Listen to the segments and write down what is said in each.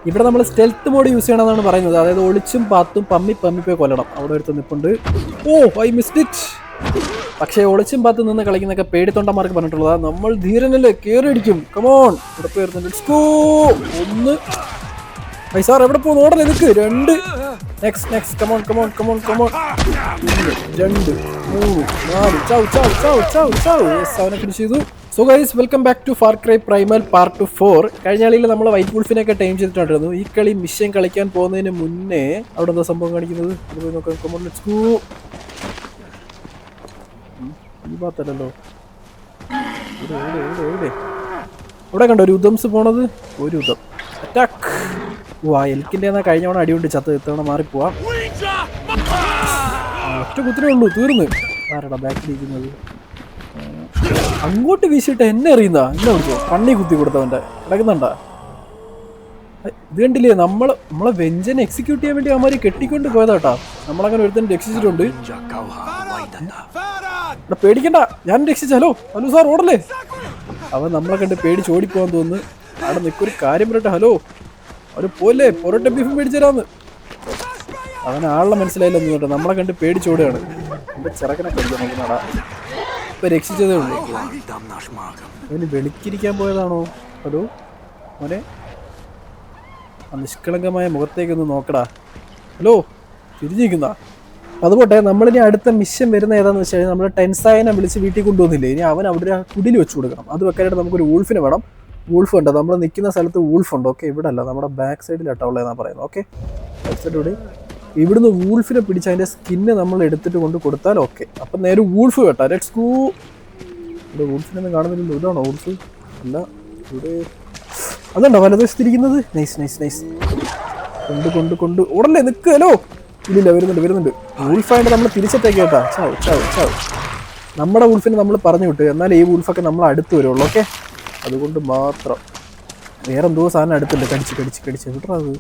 ഇവിടെ നമ്മൾ stealth mode use ചെയ്യണമെന്നാണ് പറയുന്നത്. അതായത് ഒളിച്ചും പാത്തും പമ്മി പോയി കൊല്ലണം. അവിടെ ഒരുത്ത് നിൽപ്പുണ്ട്. ഓ ഐ മിസ്ഡ് ഇറ്റ്. പക്ഷേ ഒളിച്ചും പാത്തും നിന്ന് കളിക്കുന്നൊക്കെ പേടിത്തൊണ്ടന്മാർക്ക് പറഞ്ഞിട്ടുള്ളതാണ്. നമ്മൾ ധീരനല്ലേ, കേറിയടിക്കും. കമോൺ, ഇവിടെ വരുന്നുണ്ട്. ഒന്ന് സാർ എവിടെ പോകുന്നു? ഓടല്ലേ നിൽക്ക്. രണ്ട്. Next come on. 1 2 3 4. ചാവ്. അവനെ ഫിനിഷ് ചെയ്തു. So guys, welcome back to far cry Primal part 4. കഴിഞ്ഞ കളിയിൽ നമ്മൾ വൈറ്റ് വുൾഫിനെയൊക്കെ ടൈം ചെയ്തിട്ടുണ്ടായിരുന്നു. ഈ കളി മിഷൻ കളിക്കാൻ പോകുന്നതിന് മുന്നേ അവിടെ എന്താ സംഭവം കാണിക്കുന്നത്? ഈ ഭാഗത്തല്ലോ. ഇവിടെ കണ്ടോ ഒരു ഉദംസ് പോണത്? ഒരു ഉദം അറ്റാക്ക്. ആ എൽക്കിന്റെ കഴിഞ്ഞ തവണ അടികൊണ്ട് ചത്ത് ഇത്തവണ മാറിപ്പോവാ. ഒറ്റ കുത്തിനേ ഉള്ളൂ, തീർന്ന്. ആരാടാ ബാക്കിലിരിക്കുന്നത്? അങ്ങോട്ട് വീശിട്ട് എന്നെ അറിയുന്ന എന്നെ വിളിച്ചോ. കണ്ണി കുത്തി കൊടുത്തവന്റെ കിടക്കുന്നുണ്ടാ. ഇത് കണ്ടില്ലേ, നമ്മളെ വെഞ്ചനെ എക്സിക്യൂട്ട് ചെയ്യാൻ വേണ്ടി അവന്മാര് കെട്ടിക്കൊണ്ട് പോയതാട്ടാ. നമ്മളങ്ങനെ ഒരുത്തന്നെ രക്ഷിച്ചിട്ടുണ്ട്. പേടിക്കണ്ട, ഞാൻ രക്ഷിച്ചാലോ. Hello sir, ഓടല്ലേ. അവൻ നമ്മളെ കണ്ട് പേടിച്ച് ഓടിപ്പോവാൻ തോന്നുന്നു. അവിടെ നിൽക്കൊരു കാര്യം പറയട്ടെ. ഹലോ, അവര് പോലെ പൊറോട്ട ബീഫും മേടിച്ചരാന്ന്. അവന് ആളെ മനസ്സിലായില്ലെന്ന് കേട്ടോ. നമ്മളെ കണ്ട് പേടിച്ചോടുകയാണ്. എന്റെ ചെറുക്കനെ കളിക്കാൻ ഇപ്പൊ രക്ഷിച്ചതേ ഉള്ളൂ. അവന് വെളിക്കിരിക്കാൻ പോയതാണോ? ഹലോ മോനെ, ആ നിഷ്കളങ്കമായ മുഖത്തേക്കൊന്ന് നോക്കടാ. ഹലോ, തിരിഞ്ഞിരിക്കുന്ന. അതുപോട്ടെ, നമ്മളിനി അടുത്ത മിഷൻ വരുന്ന ഏതാണെന്ന് വെച്ച് കഴിഞ്ഞാൽ നമ്മൾ ടെൻസായനെ വിളിച്ച് വീട്ടിൽ കൊണ്ടുവന്നില്ലേ, ഇനി അവൻ അവിടെ കുടിൽ വെച്ച് കൊടുക്കണം. അത് വെക്കാനായിട്ട് നമുക്കൊരു വൂൾഫിനെ വേണം. വൂൾഫ് ഉണ്ട്, നമ്മൾ നിൽക്കുന്ന സ്ഥലത്ത് വൂൾഫ് ഉണ്ട്. ഓക്കെ, ഇവിടെ അല്ല, നമ്മുടെ ബാക്ക് സൈഡിലാട്ടുള്ളതെന്നാണ് പറയുന്നത്. ഓക്കെ, ബാക്ക് സൈഡ് ഇവിടെ. ഇവിടുന്ന് വൂൾഫിനെ പിടിച്ച് അതിൻ്റെ സ്കിന്ന് നമ്മൾ എടുത്തിട്ട് കൊണ്ട് കൊടുത്താൽ ഓക്കെ. അപ്പം നേരെ വൂൾഫ് കേട്ടോ. Let's go. ഇവിടെ വൂൾഫിനൊന്നും കാണുന്നില്ലല്ലോ. ഇതാണോ വൂൾഫ്? അല്ല, ഇവിടെ അതുണ്ടോ വലതുവശത്തിരിക്കുന്നത്? നൈസ്. കൊണ്ട് ഉടനെ നിൽക്കുക. ഹലോ, ഇല്ലില്ല, വരുന്നുണ്ട്. വൂൾഫായിട്ട് നമ്മൾ തിരിച്ചത്തേക്ക് കേട്ടാ. ചാവ്. നമ്മുടെ വൂൾഫിനെ നമ്മൾ പറഞ്ഞു വിട്ടു. എന്നാൽ ഈ വൂൾഫൊക്കെ നമ്മൾ അടുത്ത് വരുള്ളൂ. ഓക്കെ, അതുകൊണ്ട് മാത്രം. വേറെ എന്തോ സാധനം അടുത്തുണ്ട്. കടിച്ച് വിട്ടോ. അത്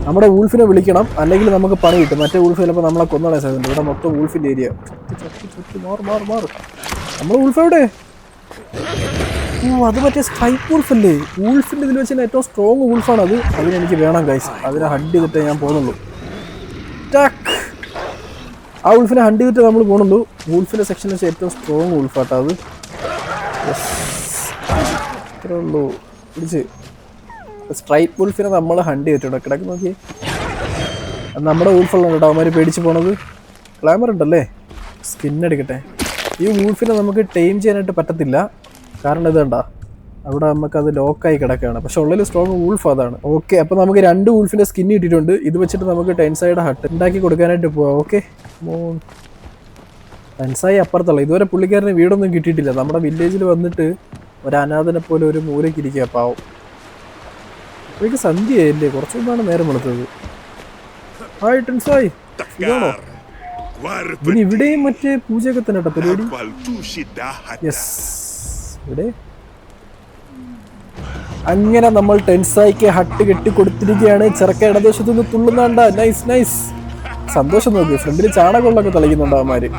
നമ്മുടെ വൂൾഫിനെ വിളിക്കണം, അല്ലെങ്കിൽ നമുക്ക് പണി കിട്ടും. മറ്റേ വൂൾഫ് ചിലപ്പോൾ നമ്മളെ കൊന്നോളാൻ സാധ്യതയുണ്ട്. ഇവിടെ മൊത്തം വൂൾഫിൻ്റെ ഏരിയ. മാറ്. നമ്മൾ വൂൾഫ് എവിടെ? ഓ, അത് മറ്റേ സ്ട്രൈക്ക് വൂൾഫ് അല്ലേ? വൂൾഫിൻ്റെ ഇതിൽ വെച്ച് ഏറ്റവും സ്ട്രോങ് വൂൾഫാണ് അത്. അതിനെനിക്ക് വേണം ഗൈസ്. അതിനെ ഹണ്ട് ചെയ്തിട്ടേ ഞാൻ പോകുന്നുള്ളൂ. ആ വൂൾഫിനെ ഹണ്ട് ചെയ്തിട്ട് നമ്മൾ പോകുന്നുള്ളൂ. വൂൾഫിൻ്റെ സെക്ഷനിൽ വെച്ച് ഏറ്റവും സ്ട്രോങ് വൂൾഫാട്ടോ അത്. അത്രേ ഉള്ളൂ. പിടിച്ച് സ്ട്രൈപ്പ് വൂൾഫിനെ നമ്മൾ ഹണ്ട് ചെയ്തിട്ടുണ്ട്. കിടക്ക് നോക്കി, അത് നമ്മുടെ വൂൾഫുള്ള കേട്ടോ. അവന്മാർ പേടിച്ച് പോണത്. ക്ലാമർ ഉണ്ടല്ലേ, സ്കിന്നെടുക്കട്ടെ. ഈ വൂൾഫിനെ നമുക്ക് ടൈം ചെയ്യാനായിട്ട് പറ്റത്തില്ല. കാരണം ഇത് കണ്ടാ, അവിടെ നമുക്കത് ലോക്കായി കിടക്കുകയാണ്. പക്ഷെ ഉള്ളിൽ സ്ട്രോങ് വൂൾഫ് അതാണ്. ഓക്കെ, അപ്പോൾ നമുക്ക് 2 വൂൾഫിൻ്റെ സ്കിൻ ഇട്ടിട്ടുണ്ട്. ഇത് വെച്ചിട്ട് നമുക്ക് ടെൻസായുടെ ഹട്ട് ഉണ്ടാക്കി കൊടുക്കാനായിട്ട് പോവാം. ഓക്കെ, ടെൻസായി അപ്പുറത്തുള്ള ഇതുവരെ പുള്ളിക്കാരന് വീടൊന്നും കിട്ടിയിട്ടില്ല. നമ്മുടെ വില്ലേജിൽ വന്നിട്ട് ഒരു അനാഥനെ പോലെ ഒരു മൂലയ്ക്ക് ഇരിക്കുക പാവം. അപ്പോഴേക്ക് സന്ധ്യയായില്ലേ? കുറച്ചു മുമ്പാണ് നേരം വെളുത്തത്. ഹായ് ടെൻസായി, ഇതാണോ? ഇനി ഇവിടെയും മറ്റേ പൂജയൊക്കെ തന്നെ കേട്ടോ പരിപാടി. യെസ്, ഇവിടെ അങ്ങനെ നമ്മൾ ടെൻസായിക്ക് ഹട്ട് കെട്ടി കൊടുത്തിരിക്കുകയാണ്. ചെറുക്ക ഇടദേശത്തു നിന്ന് തുള്ളുന്നാണ്ട. നൈസ്. സന്തോഷം നോക്ക്, ഫ്രണ്ടിൽ ചാണകമുള്ളൊക്കെ തളിക്കുന്നുണ്ട് അവന്മാര്.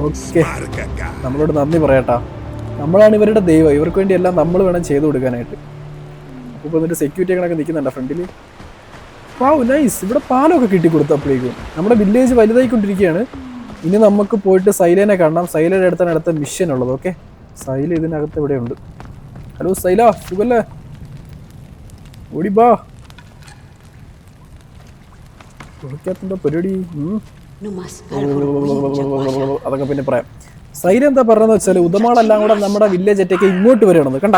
ഓക്കെ, നമ്മളോട് നന്ദി പറയട്ടാ. നമ്മളാണ് ഇവരുടെ ദൈവം. ഇവർക്ക് വേണ്ടി എല്ലാം നമ്മൾ വേണം ചെയ്തു കൊടുക്കാനായിട്ട്. അപ്പോൾ എന്നിട്ട് സെക്യൂരിറ്റികളൊക്കെ നിൽക്കുന്നുണ്ട് ഫ്രണ്ടിൽ. വാവ്, നൈസ്. ഇവിടെ പാലമൊക്കെ കിട്ടിക്കൊടുത്തപ്പോഴേക്കും നമ്മുടെ വില്ലേജ് വലുതായിക്കൊണ്ടിരിക്കുകയാണ്. ഇനി നമുക്ക് പോയിട്ട് സൈലേനെ കാണണം. സൈലയുടെ അടുത്താണ് അടുത്ത മിഷൻ ഉള്ളത്. ഓക്കെ, സൈല ഇതിനകത്ത് ഇവിടെ ഉണ്ട്. ഹലോ സൈല, സുഖല്ലേ? ഓടിബാ. ഓടിക്കാത്ത പരിപാടി അതൊക്കെ പിന്നെ പറയാം. സൈല എന്താ പറഞ്ഞതെന്ന് വെച്ചാൽ ഉദമാളെല്ലാം കൂടെ നമ്മുടെ വില്ലേജ് ഒറ്റയ്ക്ക് ഇങ്ങോട്ട് വരികയാണെന്ന്. കണ്ട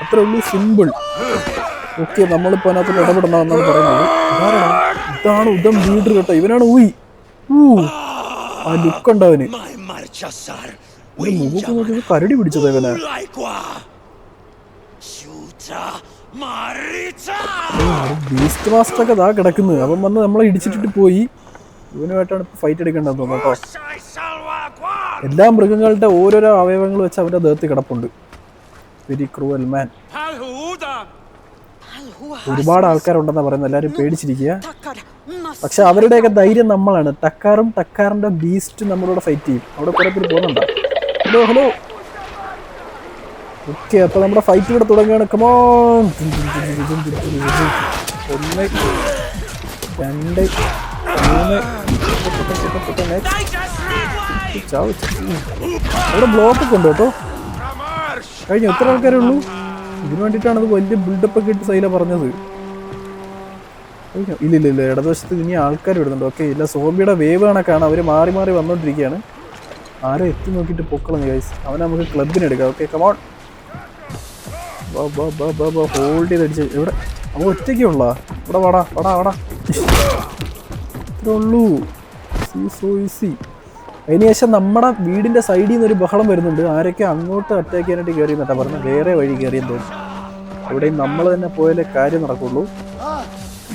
അത്രേ ഉള്ളൂ, സിമ്പിൾ. ഓക്കെ, നമ്മളിപ്പോൾ അതിനകത്ത് ഇടപെടണമെന്നാണ് പറയുന്നത്. ഇതാണ് ഉദം ലീഡർ കേട്ടോ. ഇവനാണ് ആ ലുക്ക് ഉണ്ടവന്. മുഖത്ത് നോക്കി കരടി പിടിച്ചത് ഇവനെ. ബീസ്റ്റ് മാസ്റ്റർ ഒക്കെ ഇതാ കിടക്കുന്നത്. അവൻ വന്ന് നമ്മളെ ഇടിച്ചിട്ടിട്ട് പോയി. ഇവനുമായിട്ടാണ് ഇപ്പൊ ഫൈറ്റ് എടുക്കേണ്ടതെന്ന് തോന്നുന്നു കേട്ടോ. എല്ലാ മൃഗങ്ങളുടെ ഓരോരോ അവയവങ്ങൾ വെച്ച് അവന്റെ ദേഹത്ത് കിടപ്പുണ്ട്. വെരി ക്രൂവൽ മാൻ. ഒരുപാട് ആൾക്കാരുണ്ടെന്നാ പറയുന്നത്. എല്ലാവരും പേടിച്ചിരിക്കുക. പക്ഷെ അവരുടെയൊക്കെ ധൈര്യം നമ്മളാണ്. ടക്കാറിന്റെ ബീസ്റ്റ് നമ്മളോട് ഫൈറ്റ് ചെയ്യും. അവിടെ കുറെ പേര് പോകുന്നുണ്ടോ? ഹലോ ഓക്കെ, അപ്പൊ നമ്മുടെ ഫൈറ്റ് ഇവിടെ തുടങ്ങുകയാണ്. കമോൺ. 1 2 3 അവിടെ ബ്ലോക്ക് ഒക്കെ ഉണ്ട് കേട്ടോ. കഴിഞ്ഞ എത്ര ആൾക്കാരേ ഉള്ളൂ? ഇതിനു വേണ്ടിയിട്ടാണ് അത് വലിയ ബിൽഡപ്പ് ഒക്കെ ഇട്ട് സൈല പറഞ്ഞത്. ഇല്ല, ഇടതുവശത്ത് ഇനി ആൾക്കാർ വിടുന്നുണ്ട്. ഓക്കെ, ഇല്ല, സോംബിയുടെ വേവ് കണക്കാണ്. അവർ മാറി മാറി വന്നോണ്ടിരിക്കുകയാണ്. ആരോ എത്തി നോക്കിയിട്ട് പൊക്കളഞ്ഞു ഗൈസ്. അവനെ നമുക്ക് ക്ലബിന് എടുക്കാം. Okay, come on. ഹോൾഡ് ചെയ്ത് അടിച്ച് എവിടെ അവ ഒറ്റയ്ക്കേ ഉള്ള ഇവിടെ വാടാ ഇത്രേ ഉള്ളൂ. അതിനുശേഷം നമ്മുടെ വീടിന്റെ സൈഡിൽ നിന്ന് ഒരു ബഹളം വരുന്നുണ്ട്. ആരൊക്കെ അങ്ങോട്ട് അറ്റാക്ക് ചെയ്യാനായിട്ട് കയറി എന്നിട്ടാ പറഞ്ഞത്. വേറെ വഴി കയറിയെന്ന് തോന്നുന്നു. എവിടെയും നമ്മൾ തന്നെ പോയാലേ കാര്യം നടക്കുള്ളൂ.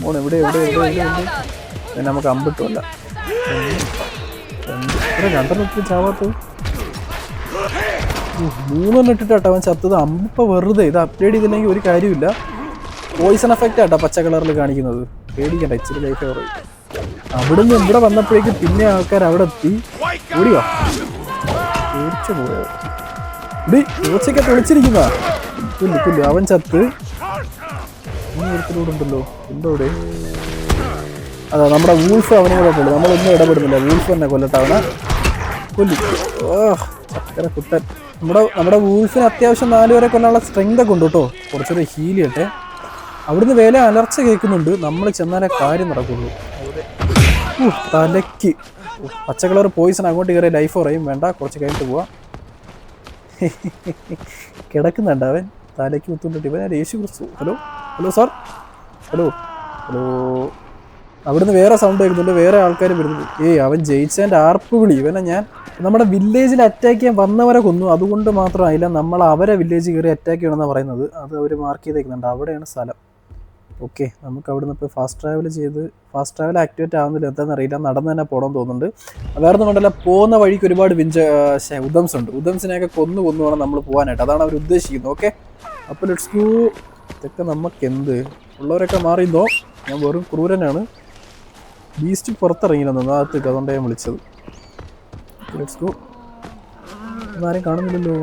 മോൺ എവിടെ നമുക്ക് അമ്പിട്ടുമല്ല. 2 ചാവാത്ത 3 ഇട്ടിട്ടാട്ടോ അവൻ ചത്തത്. അമ്പിപ്പ വെറുതെ ഇത് അപ്ഗ്രേഡ് ചെയ്തില്ലെങ്കിൽ ഒരു കാര്യമില്ല. പോയിസൺ എഫക്റ്റ് ആട്ടോ പച്ച കളറിൽ കാണിക്കുന്നത്. പേടിക്കണ്ട, ഇച്ചിരി ലൈഫ് കുറയും. അവിടുന്ന് ഇവിടെ വന്നപ്പോഴേക്ക് പിന്നെ ആൾക്കാർ അവിടെ എത്തി. ഓടിയോ പേടിച്ചു പോയോ? തീർച്ചയൊക്കെ തെളിച്ചിരിക്കുന്ന കുല്ലു അവൻ ചത്ത്. ഒരുത്തിലൂടെ ഉണ്ടല്ലോ. ഉണ്ടോ ഇവിടെ? അതാ നമ്മുടെ വൂൾഫ് അവനെ കൂടെ ഉള്ളു. നമ്മളൊന്നും ഇടപെടുന്നില്ല. വൂൾഫ് തന്നെ കൊല്ലട്ടെ അവനെ. കൊല്ലു. ചക്കര കുട്ടൻ. നമ്മുടെ വൂൾഫിന് അത്യാവശ്യം 4 വരെ കൊല്ലാനുള്ള സ്ട്രെങ്ത് ഒക്കെ ഉണ്ട് കേട്ടോ. കുറച്ചൊരു ഹീൽ ചെയ്യട്ടെ. അവിടുന്ന് വേല അലർച്ച കേൾക്കുന്നുണ്ട്. നമ്മൾ ചെന്നാലേ കാര്യം നടക്കുള്ളൂ. തലയ്ക്ക് പച്ച കളർ പോയിസൺ അങ്ങോട്ട് കയറിയ ലൈഫ് കുറയും. വേണ്ട, കുറച്ച് കഴിഞ്ഞിട്ട് പോവാം. കിടക്കുന്നുണ്ട് അവൻ. തലയ്ക്ക് കുത്തുണ്ടിട്ട് ഇവൻ യേശു ക്രിസ്തു. Hello sir. ഹലോ. അവിടുന്ന് വേറെ സൗണ്ട് കേൾക്കുന്നുണ്ട്. വേറെ ആൾക്കാർ വരുന്നുണ്ട്. അവൻ ജയിച്ചതിൻ്റെ ആർപ്പ് വിളി. ഇവനെ ഞാൻ നമ്മുടെ വില്ലേജിൽ അറ്റാക്ക് ചെയ്യാൻ വന്നവരെ കൊന്നു. അതുകൊണ്ട് മാത്രമായില്ല, നമ്മൾ അവരെ വില്ലേജ് കയറി അറ്റാക്ക് ചെയ്യണമെന്നാണ് പറയുന്നത്. അത് അവർ മാർക്ക് ചെയ്തേക്കുന്നുണ്ട്. അവിടെയാണ് സ്ഥലം. ഓക്കെ, നമുക്ക് അവിടെ നിന്ന് ഇപ്പോൾ ഫാസ്റ്റ് ട്രാവൽ ആക്ടിവേറ്റ് ആവുന്നില്ല. എന്താണെന്ന് അറിയില്ല. നടന്ന് തന്നെ പോകണം തോന്നുന്നുണ്ട്. വേറെ ഒന്നും കൊണ്ടല്ല, പോകുന്ന വഴിക്ക് ഒരുപാട് ഉദംസ് ഉണ്ട്. ഉദംസിനെയൊക്കെ കൊന്നു വേണം നമ്മൾ പോകാനായിട്ട്. അതാണ് അവർ ഉദ്ദേശിക്കുന്നത്. ഓക്കെ, അപ്പോൾ ലെറ്റ്സ് ഗോ. ഇതൊക്കെ നമുക്കെന്ത് ഉള്ളവരൊക്കെ മാറിയെന്നോ. ഞാൻ വെറും ക്രൂരനാണ്. ബീസ്റ്റ് പുറത്തിറങ്ങിയില്ലെന്നോ അകത്തേക്ക്. അതുകൊണ്ടാണ് ഞാൻ വിളിച്ചത്. Let's go. ആരും കാണുന്നില്ലല്ലോ.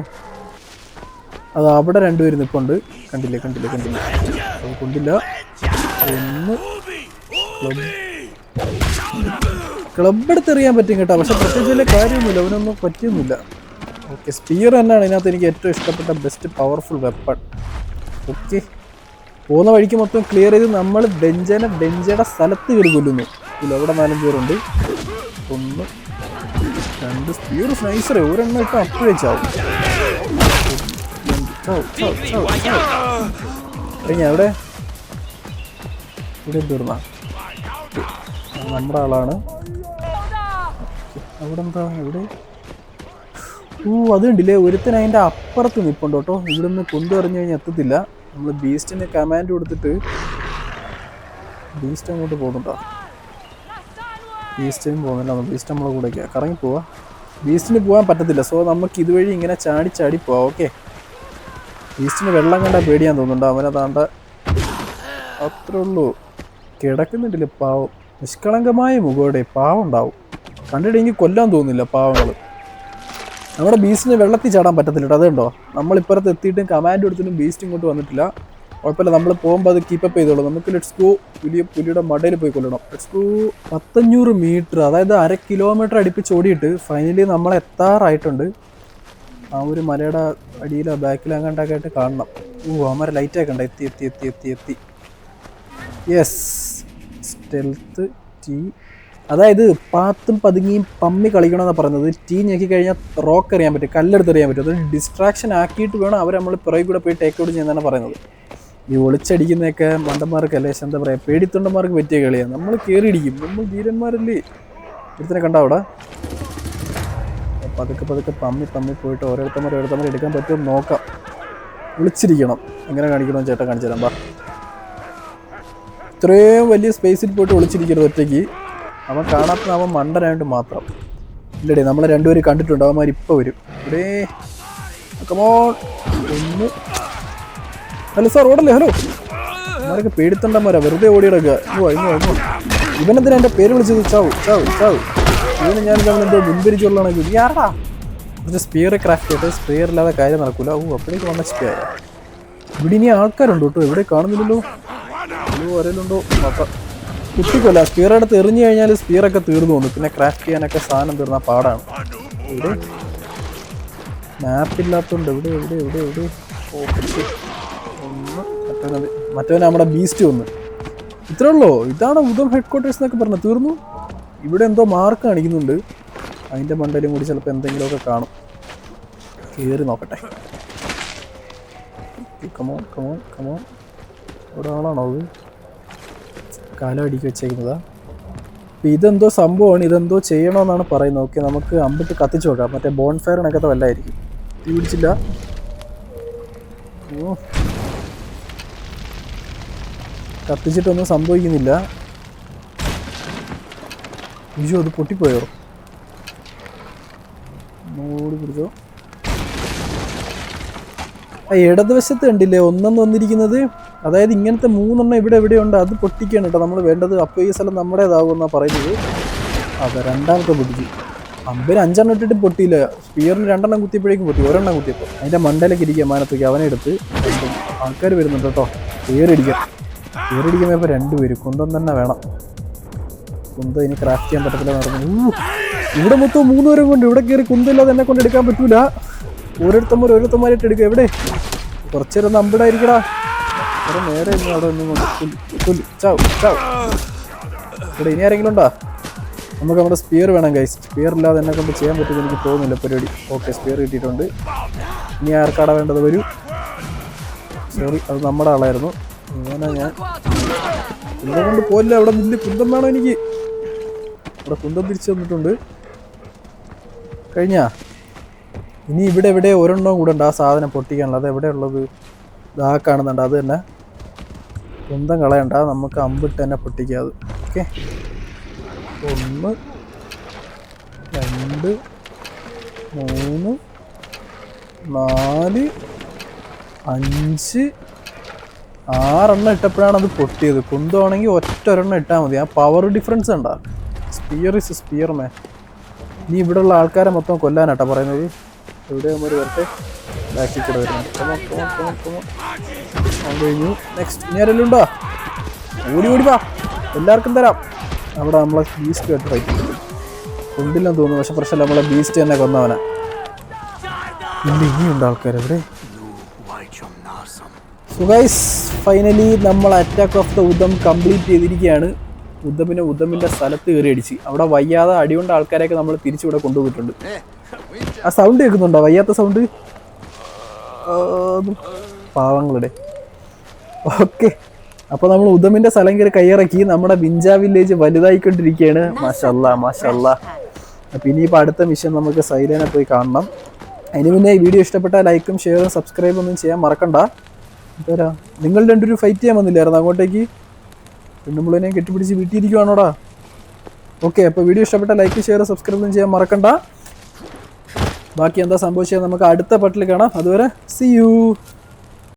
അത് അവിടെ 2 പേര് നിൽപ്പുണ്ട്. കണ്ടില്ല. അത് കൊണ്ടില്ല. ഒന്ന് ക്ലബ് എടുത്തെറിയാൻ പറ്റും കേട്ടോ. പക്ഷെ പ്രത്യേകിച്ച് വലിയ കാര്യമൊന്നുമില്ല. അവനൊന്നും പറ്റിയൊന്നുമില്ല. ഓക്കെ, സ്പിയർ തന്നെയാണ് ഇതിനകത്ത് എനിക്ക് ഏറ്റവും ഇഷ്ടപ്പെട്ട ബെസ്റ്റ് പവർഫുൾ വെപ്പൺ. ഓക്കെ, പോകുന്ന വഴിക്ക് മൊത്തം ക്ലിയർ ചെയ്ത് നമ്മൾ ബെഞ്ചയുടെ സ്ഥലത്ത് കയറി കൊല്ലുന്നു. ഇല്ല, അവിടെ 4 പേരുണ്ട്. 1 2 സ്പിയർ സ്നൈസർ. ഒരെണ്ണം ഇപ്പം അപ്പോഴേ ചാവും. അവിടെ തീർന്ന നമ്മുടെ ആളാണ്. അവിടെ എന്താ ഇവിടെ? അത് കണ്ടില്ലേ, ഒരുത്തൻ അതിൻ്റെ അപ്പുറത്ത് നിൽപ്പുണ്ട് കേട്ടോ. ഇവിടെ നിന്ന് കൊണ്ടുവരഞ്ഞു കഴിഞ്ഞാൽ എത്തത്തില്ല. നമ്മൾ ബീസ്റ്റിന് കമാൻഡ് കൊടുത്തിട്ട് ബീസ്റ്റ് അങ്ങോട്ട് പോകുന്നുണ്ടോ? ബീസ്റ്റിനും പോകുന്നില്ല. ബീസ്റ്റ് നമ്മളെ കൂടെ കറങ്ങി പോവാ. ബീസ്റ്റിന് പോകാൻ പറ്റത്തില്ല. സോ നമുക്ക് ഇതുവഴി ഇങ്ങനെ ചാടി പോവാം. ഓക്കെ, ബീസ്റ്റിന് വെള്ളം കണ്ടാൽ പേടിയാൻ തോന്നുന്നുണ്ട്. അവനതാണ്ട അത്രേ ഉള്ളൂ. കിടക്കുന്നുണ്ടല്ലേ പാവം. നിഷ്കളങ്കമായ മുഖോടെ പാവം ഉണ്ടാവും. കണ്ടിട്ട് എനിക്ക് കൊല്ലാൻ തോന്നുന്നില്ല പാവങ്ങൾ. നമ്മുടെ ബീസ്റ്റിന് വെള്ളത്തിൽ ചാടാൻ പറ്റത്തില്ല. അതുണ്ടോ, നമ്മളിപ്പുറത്ത് എത്തിയിട്ടും കമാൻഡ് കൊടുത്തിട്ടും ബീസ്റ്റ് ഇങ്ങോട്ട് വന്നിട്ടില്ല. കുഴപ്പമില്ല, നമ്മൾ പോകുമ്പോൾ അത് കീപ്പപ്പ് ചെയ്തോളൂ. നമുക്ക് ലെറ്റ്സ് ഗോ. പുലിയുടെ മടയിൽ പോയി കൊല്ലണം. Let's go. 1500 മീറ്റർ, അതായത് 1/2 കിലോമീറ്റർ അടുപ്പിച്ച് ഓടിയിട്ട് ഫൈനലി നമ്മൾ എത്താറായിട്ടുണ്ട്. ആ ഒരു മലയുടെ അടിയിലോ ബാക്കിലോ അങ്ങോട്ടൊക്കെ ആയിട്ട് കാണണം. അമ്മ ലൈറ്റ് ആക്കണ്ട. എത്തി. Yes, stealth T. അതായത് പാത്തും പതുങ്ങിയും പമ്മി കളിക്കണമെന്നാണ് പറഞ്ഞത്. ടീ ഞെക്കി കഴിഞ്ഞാൽ റോക്ക് എറിയാൻ പറ്റും, കല്ലെടുത്തെറിയാൻ പറ്റും. അതൊരു ഡിസ്ട്രാക്ഷൻ ആക്കിയിട്ട് വേണം അവർ നമ്മൾ പിറകെ കൂടെ പോയി ടേക്ക് ഔട്ട് ചെയ്യുന്നതാണ് പറയുന്നത്. ഈ ഒളിച്ചടിക്കുന്നതൊക്കെ മണ്ടന്മാർക്കല്ലേ, എന്താ പറയുക, പേടിത്തൊണ്ടന്മാർക്ക് പറ്റിയ കളിയാണ്. നമ്മൾ കയറിയിടിക്കും. നമ്മൾ ധീരന്മാരല്ലേ. ഒരുത്തിനെ കണ്ട അവിടെ. പതുക്കെ പമ്മി പോയിട്ട് ഓരോരുത്തന്മാർ എടുക്കാൻ പറ്റുമെന്ന് നോക്കാം. വിളിച്ചിരിക്കണം. എങ്ങനെ കാണിക്കണമെന്ന് ചേട്ടൻ കാണിച്ചു തരാം. ഇത്രയും വലിയ സ്പേസിൽ പോയിട്ട് ഒളിച്ചിരിക്കരുത് ഒറ്റയ്ക്ക്. അവൻ കാണാത്ത അവൻ മണ്ടനായിട്ട് മാത്രം. ഇല്ലടേ, നമ്മളെ 2 പേര് കണ്ടിട്ടുണ്ട്. അവന്മാർ ഇപ്പോൾ വരും. ഇവിടെ കമോൺ. ഹലോ സാർ, ഓടല്ലേ. ഹലോ. അവന്മാരൊക്കെ പേടിത്തണ്ടന്മാരാ, വെറുതെ ഓടിയിടക്കുക. ഇവനെന്തിനാ എൻ്റെ പേര് വിളിച്ചത്? ചാവ്. ഇവന് ഞാൻ എന്തോ മുൻപിരിച്ചുള്ളതാണ്. ആരാടാ കുറച്ച് സ്പിയർ ക്രാഫ്റ്റ് ചെയ്തിട്ട് സ്പിയർ ഇല്ലാതെ കാര്യം നടക്കൂല. അപ്പോഴേക്ക് വന്ന സ്പിയർ. ഇവിടെ ഇനി ആൾക്കാരുണ്ടോ കേട്ടോ, എവിടെ കാണുന്നില്ലല്ലോ. വരലുണ്ടോ നോക്കാം. കുത്തിക്കൊല്ല സ്പിയർ അടുത്ത് എറിഞ്ഞു കഴിഞ്ഞാൽ സ്പിയറൊക്കെ തീർന്നു വന്നു. പിന്നെ ക്രാഫ്റ്റ് ചെയ്യാനൊക്കെ സാധനം തീർന്ന പാടാണ്. ഇവിടെ മാപ്പില്ലാത്തതുകൊണ്ട് എവിടെ എവിടെ എവിടെ എവിടെ ഒന്ന് മറ്റവന് നമ്മുടെ ബീസ്റ്റ് വന്ന്. ഇത്രേ ഉള്ളൂ. ഇതാണ് ഉദം ഹെഡ് ക്വാർട്ടേഴ്സ് എന്നൊക്കെ പറഞ്ഞു. തീർന്നു. ഇവിടെ എന്തോ മാർക്ക് കാണിക്കുന്നുണ്ട്. അതിൻ്റെ മണ്ടയിലും കൂടി ചിലപ്പോൾ എന്തെങ്കിലുമൊക്കെ കാണും. കയറി നോക്കട്ടെ. Come on come on come on. ഇവിടെ ആളാണോ അത്? കാലം അടുക്കി വെച്ചേക്കുന്നതാ. അപ്പം ഇതെന്തോ സംഭവമാണ്. ഇതെന്തോ ചെയ്യണമെന്നാണ് പറയുന്നത്. ഓക്കെ, നമുക്ക് അമ്പിട്ട് കത്തിച്ച് നോക്കാം. മറ്റേ ബോൺ ഫയറിനൊക്കെ വല്ലായിരിക്കും. തീ പിടിച്ചില്ല. കത്തിച്ചിട്ടൊന്നും സംഭവിക്കുന്നില്ല. അയ്യോ, അത് പൊട്ടിപ്പോയോ? മൂടി പിടിച്ചോ. ഇടതുവശത്ത് കണ്ടില്ലേ ഒന്നെന്ന് വന്നിരിക്കുന്നത്? അതായത് ഇങ്ങനത്തെ 3 ഇവിടെ എവിടെയുണ്ട്. അത് പൊട്ടിക്കാണ് കേട്ടോ നമ്മൾ വേണ്ടത്. അപ്പോൾ ഈ സ്ഥലം നമ്മുടേതാകുമെന്നാണ് പറയുന്നത്. അതെ, രണ്ടാമത്തെ പൊട്ടിച്ചു. അമ്പന് 5 ഇട്ടിട്ട് പൊട്ടിയില്ല. സ്പിയറിന് 2 കുത്തിയപ്പോഴേക്കും പൊട്ടി. 1 കുത്തിയപ്പോൾ അതിൻ്റെ മണ്ടയിലേക്ക് ഇരിക്കുക. മാനത്തേക്ക് അവനെ എടുത്ത്. ആൾക്കാർ വരുന്നുണ്ട് കേട്ടോ. കയറിടിക്കുമ്പോൾ 2 പേര്. കുന്തം തന്നെ വേണം. കുന്തം ഇനി ക്രാഫ്റ്റ് ചെയ്യാൻ പറ്റത്തില്ല പറഞ്ഞു. ഇവിടെ മൊത്തം 3 പേരും കൊണ്ട് ഇവിടെ കയറി കുന്തമില്ലാതെ എന്നെ കൊണ്ട് എടുക്കാൻ പറ്റൂല. ഓരോരുത്തന്മാരായിട്ട് എടുക്കുക. എവിടെ കുറച്ചു നേരം അമ്പിടായിരിക്കടാ. കുറെ നേരെ അവിടെ ഒന്നും കൊണ്ട് ഇവിടെ ഇനി ആരെങ്കിലും ഉണ്ടോ? നമുക്ക് നമ്മുടെ സ്പിയർ വേണം ഗൈസ്. സ്പിയർ ഇല്ലാതെ എന്നെ കൊണ്ട് ചെയ്യാൻ പറ്റുമെന്ന് എനിക്ക് തോന്നുന്നില്ല പരിപാടി. ഓക്കെ, സ്പിയർ കിട്ടിയിട്ടുണ്ട്. ഇനി ആർക്കാടാ വേണ്ടത്? വരൂ. സോറി, അത് നമ്മുടെ ആളായിരുന്നു. ഇങ്ങനെ ഞാൻ കുന്തം കൊണ്ട് പോയില്ല. അവിടെ നിന്ന് കുന്തം വേണം എനിക്ക്. ഇവിടെ കുന്തം തിരിച്ചു വന്നിട്ടുണ്ട്. കഴിഞ്ഞാ? ഇനി ഇവിടെ എവിടെ ഒരെണ്ണവും കൂടെ ഉണ്ട് ആ സാധനം പൊട്ടിക്കാനുള്ളത്. അത് എവിടെ ഉള്ളത്? ഇതാ കാണുന്നുണ്ട്. അത് തന്നെ. കുന്തം കളയണ്ട, നമുക്ക് അമ്പിട്ട് തന്നെ പൊട്ടിക്കാം അത്. ഓക്കെ, 1 2 3 4 5 6 ഇട്ടപ്പോഴാണ് അത് പൊട്ടിയത്. കുന്തമാണെങ്കിൽ ഒറ്റ ഇട്ടാൽ മതി. ആ പവർ ഡിഫറൻസ് ഉണ്ടാ. സ്പിയർ ഇസ് സ്പിയർ മാൻ. ഇനി ഇവിടെയുള്ള ആൾക്കാരെ മൊത്തം കൊല്ലാനാട്ടാ പറയുന്നത്. എവിടെ ഒരു വരട്ടെ. ബാക്കിൽ കൂടെ വരുന്നുണ്ട്. കഴിഞ്ഞു. നെക്സ്റ്റ് ഇനി ആരെല്ലാം ഉണ്ടോ? ഓടിപ്പാ, എല്ലാവർക്കും തരാം. അവിടെ നമ്മളെ ബീസ്റ്റ് കേട്ട് ഫൈറ്റ് കൊണ്ടില്ലെന്ന് തോന്നുന്നു. പക്ഷെ പ്രശ്നമില്ല, നമ്മളെ ബീസ്റ്റ് തന്നെ കൊന്നവനാ. ഇല്ല, ഇനിയുണ്ട് ആൾക്കാർ എവിടെ? സോ ഗൈസ്, ഫൈനലി നമ്മൾ attack of the Udham complete ചെയ്തിരിക്കുകയാണ്. ഉദമിൻ്റെ സ്ഥലത്ത് കയറി അടിച്ച് അവിടെ വയ്യാതെ അടികൊണ്ട ആൾക്കാരെയൊക്കെ നമ്മൾ തിരിച്ചിവിടെ കൊണ്ടുപോയിട്ടുണ്ട്. ആ സൗണ്ട് കേൾക്കുന്നുണ്ടോ? വയ്യാത്ത സൗണ്ട്. പാവങ്ങളുടെ. ഓക്കെ, അപ്പോൾ നമ്മൾ ഉദമിൻ്റെ സ്ഥലം കയറി കൈയിറക്കി. നമ്മുടെ വിഞ്ച വില്ലേജ് വലുതായിക്കൊണ്ടിരിക്കുകയാണ്. മാഷല്ലാ. അപ്പോൾ ഇനിയിപ്പോൾ അടുത്ത മിഷൻ നമുക്ക് സൈലേനെ പോയി കാണണം. അതിന് മുന്നേ ഈ വീഡിയോ ഇഷ്ടപ്പെട്ടാൽ ലൈക്കും ഷെയറും സബ്സ്ക്രൈബ് ഒന്നും ചെയ്യാൻ മറക്കണ്ട. എന്താ നിങ്ങൾ 2 ഫൈറ്റ് ചെയ്യാൻ വന്നില്ലായിരുന്നു അങ്ങോട്ടേക്ക്? പെണ്ണുമ്പിളിനെ കെട്ടിപ്പിടിച്ച് വീട്ടിയിരിക്കുവാണോടാ? ഓക്കെ, അപ്പോൾ വീഡിയോ ഇഷ്ടപ്പെട്ടാൽ ലൈക്ക് ഷെയർ സബ്സ്ക്രൈബ് ഒന്നും ചെയ്യാൻ മറക്കണ്ട. ബാക്കി എന്താ സംഭവിച്ചത് നമുക്ക് അടുത്ത പാട്ടിൽ കാണാം. അതുവരെ see you.